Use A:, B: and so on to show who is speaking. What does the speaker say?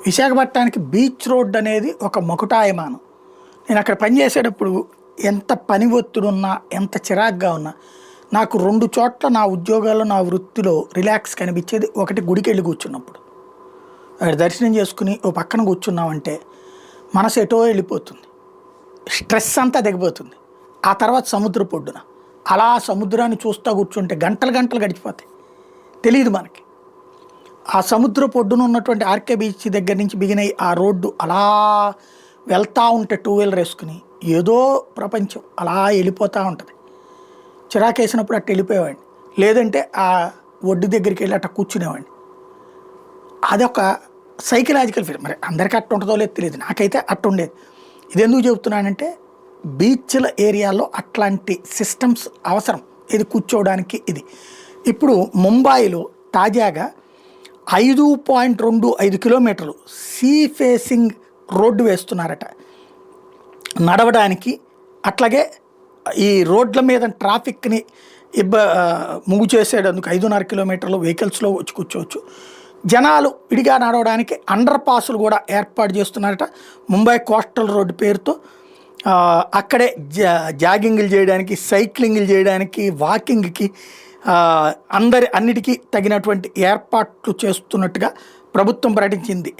A: విశాఖపట్నానికి beach road అనేది ఒక మకుటాయమానం. నేను అక్కడ పనిచేసేటప్పుడు ఎంత పని ఒత్తిడున్నా, ఎంత చిరాగ్గా ఉన్నా, నాకు 2 చోట్ల నా ఉద్యోగాల్లో, నా వృత్తిలో రిలాక్స్ కనిపించేది. ఒకటి గుడికెళ్ళి కూర్చున్నప్పుడు. అక్కడ దర్శనం చేసుకుని ఓ పక్కన కూర్చున్నామంటే మనసు ఎటో వెళ్ళిపోతుంది. స్ట్రెస్ అంతా దిగిపోతుంది. ఆ తర్వాత సముద్రపు ఒడ్డున అలా సముద్రాన్ని చూస్తూ కూర్చుంటే గంటలు గంటలు గడిచిపోతాయి. తెలియదు మనకి. ఆ సముద్రపు ఒడ్డున ఉన్నటువంటి ఆర్కే బీచ్ దగ్గర నుంచి బిగినై ఆ రోడ్డు అలా వెళ్తూ ఉంటే 2 వీలర్ వేసుకుని ఏదో ప్రపంచం అలా వెళ్ళిపోతూ ఉంటుంది. చిరాకేసినప్పుడు అట్ట వెళ్ళిపోయేవాడిని. లేదంటే ఆ ఒడ్డు దగ్గరికి వెళ్ళి అట్ట కూర్చునేవాడిని. అదొక సైకలాజికల్ ఫీల్. మరి అందరికీ అట్ట ఉంటుందో లేదో తెలియదు, నాకైతే అట్ట ఉండేది. ఇది ఎందుకు చెబుతున్నానంటే బీచ్ల ఏరియాలో అట్లాంటి సిస్టమ్స్ అవసరం. ఇది కూర్చోవడానికి ఇది. ఇప్పుడు ముంబాయిలో తాజాగా 5.25 కిలోమీటర్లు సీ ఫేసింగ్ రోడ్డు వేస్తున్నారట నడవడానికి. అట్లాగే ఈ రోడ్ల మీద ట్రాఫిక్ని ముగ్గు చేసేటందుకు 5.5 కిలోమీటర్లు వెహికల్స్లో వచ్చి కూర్చోవచ్చు. జనాలు విడిగా నడవడానికి అండర్ పాసులు కూడా ఏర్పాటు చేస్తున్నారట. ముంబై కోస్టల్ రోడ్డు పేరుతో అక్కడే జాగింగ్లు చేయడానికి, సైక్లింగ్లు చేయడానికి, వాకింగ్కి అన్నిటికీ తగినటువంటి ఏర్పాట్లు చేస్తున్నట్టుగా ప్రభుత్వం ప్రకటించింది.